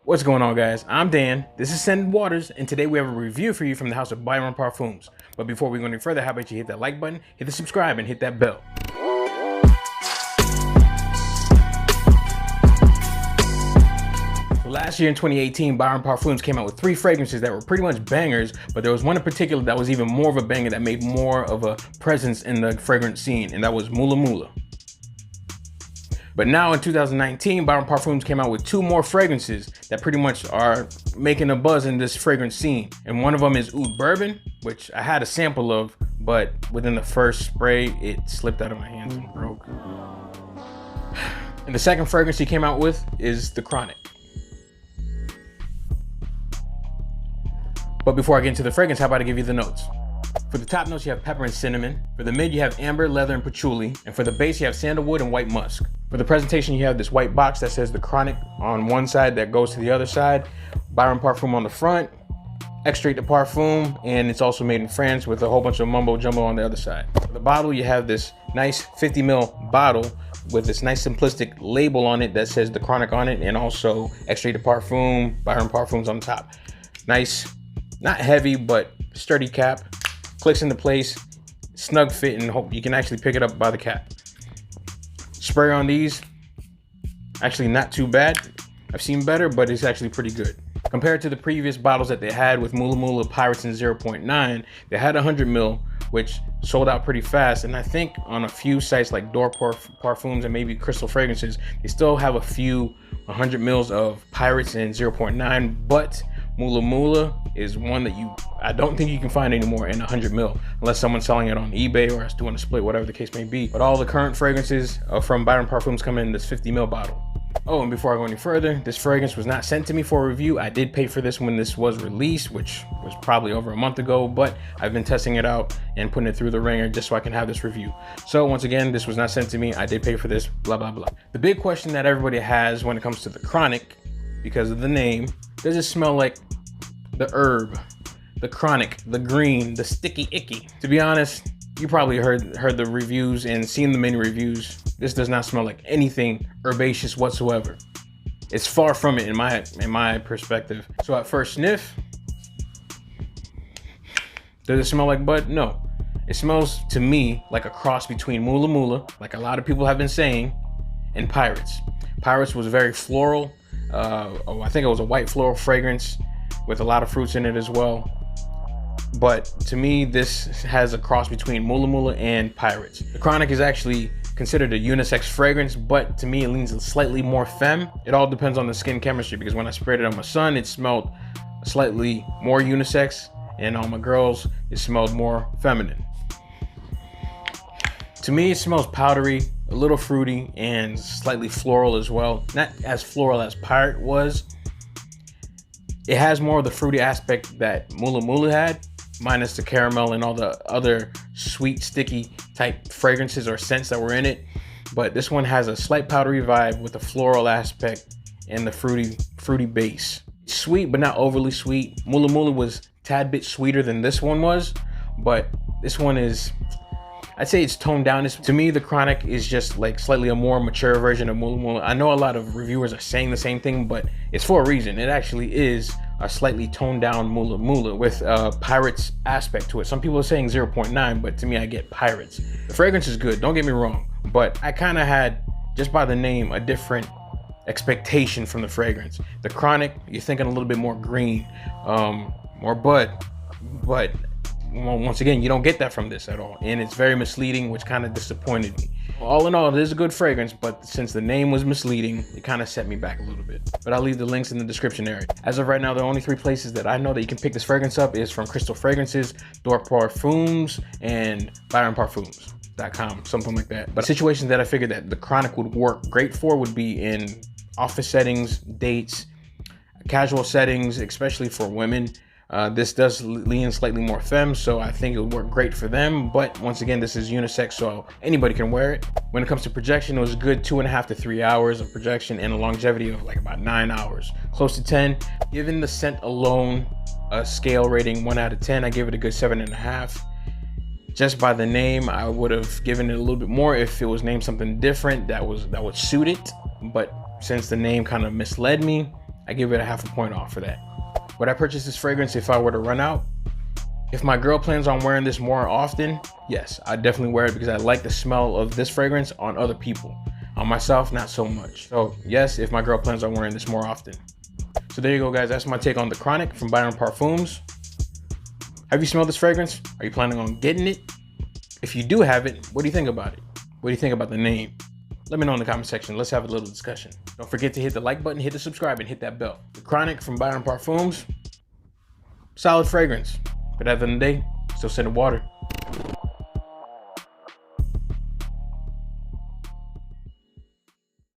What's going on, guys? I'm Dan, this is Send Waters, and today we have a review for you from the house of Byron Parfums. But before we go any further, how about you hit that like button, hit the subscribe, and hit that bell. Last year in 2018, Byron Parfums came out with 3 fragrances that were pretty much bangers, but there was one in particular that was even more of a banger that made more of a presence in the fragrance scene, and that was Mula Mula. But now in 2019, Byron Parfums came out with 2 more fragrances that pretty much are making a buzz in this fragrance scene. And one of them is Oud Bourbon, which I had a sample of, but within the first spray, it slipped out of my hands and broke. And the second fragrance he came out with is the Chronic. But before I get into the fragrance, how about I give you the notes? For the top notes, you have pepper and cinnamon. For the mid, you have amber, leather, and patchouli. And for the base, you have sandalwood and white musk. For the presentation, you have this white box that says the Chronic on one side that goes to the other side, Byron Parfum on the front, Extrait de Parfum, and it's also made in France with a whole bunch of mumbo jumbo on the other side. For the bottle, you have this nice 50 ml bottle with this nice simplistic label on it that says the Chronic on it, and also Extrait de Parfum, Byron Parfums on top. Nice, not heavy, but sturdy cap. Clicks into place, snug fit, and hope you can actually pick it up by the cap. Spray on these, actually not too bad. I've seen better, but it's actually pretty good. Compared to the previous bottles that they had with Mula Mula, Pirates, and 0.9, they had 100 ml, which sold out pretty fast. And I think on a few sites like Door Parfums and maybe Crystal Fragrances, they still have a few 100 mils of Pirates and 0.9, but Mula Mula is one that I don't think you can find anymore in 100 ml unless someone's selling it on eBay or is doing a split, whatever the case may be. But all the current fragrances from Byron Parfums come in this 50 ml bottle. Oh, and before I go any further, this fragrance was not sent to me for a review. I did pay for this when this was released, which was probably over a month ago, but I've been testing it out and putting it through the ringer just so I can have this review. So once again, this was not sent to me. I did pay for this, blah, blah, blah. The big question that everybody has when it comes to the Chronic, because of the name, does it smell like the herb, the Chronic, the green, the sticky icky? To be honest, you probably heard the reviews and seen the many reviews. This does not smell like anything herbaceous whatsoever. It's far from it in my perspective. So at first sniff, does it smell like bud? No. It smells to me like a cross between Mula Mula, like a lot of people have been saying, and Pirates. Pirates was very floral. I think it was a white floral fragrance with a lot of fruits in it as well. But to me, this has a cross between Mula Mula and Pirates. The Chronic is actually considered a unisex fragrance, but to me, it leans slightly more femme. It all depends on the skin chemistry, because when I sprayed it on my son, it smelled slightly more unisex, and on my girls, it smelled more feminine. To me, it smells powdery, a little fruity, and slightly floral as well. Not as floral as Pirate was. It has more of the fruity aspect that Mula Mula had, minus the caramel and all the other sweet, sticky type fragrances or scents that were in it. But this one has a slight powdery vibe with the floral aspect and the fruity base. It's sweet, but not overly sweet. Mula Mula was a tad bit sweeter than this one was, but this one is, I'd say it's toned down. To me, the Chronic is just like slightly a more mature version of Mula Mula. I know a lot of reviewers are saying the same thing, but it's for a reason. It actually is a slightly toned down Mula Mula with a Pirates aspect to it. Some people are saying 0.9, but to me, I get Pirates. The fragrance is good, don't get me wrong, but I kind of had, just by the name, a different expectation from the fragrance. The Chronic, you're thinking a little bit more green, more bud, but once again, you don't get that from this at all, and it's very misleading, which kind of disappointed me. All in all, it is a good fragrance, but since the name was misleading, it kind of set me back a little bit. But I'll leave the links in the description area. As of right now, the only 3 places that I know that you can pick this fragrance up is from Crystal Fragrances, Door Parfums, and Byron Parfums.com, something like that. But situations that I figured that the Chronic would work great for would be in office settings, dates, casual settings, especially for women. This does lean slightly more femme, so I think it would work great for them. But once again, this is unisex, so anybody can wear it. When it comes to projection, it was a good 2.5 to 3 hours of projection and a longevity of like about 9 hours, close to 10. Given the scent alone, a scale rating 1 out of 10, I give it a good 7.5. Just by the name, I would have given it a little bit more if it was named something different that would suit it. But since the name kind of misled me, I give it a half a point off for that. Would I purchase this fragrance if I were to run out? If my girl plans on wearing this more often, yes, I definitely wear it because I like the smell of this fragrance on other people. On myself, not so much. So yes, if my girl plans on wearing this more often. So there you go, guys. That's my take on the Chronic from Byron Parfums. Have you smelled this fragrance? Are you planning on getting it? If you do have it, what do you think about it? What do you think about the name? Let me know in the comment section. Let's have a little discussion. Don't forget to hit the like button, hit the subscribe, and hit that bell. The Chronic from Byron Parfums. Solid fragrance. But at the end of the day, still scented water.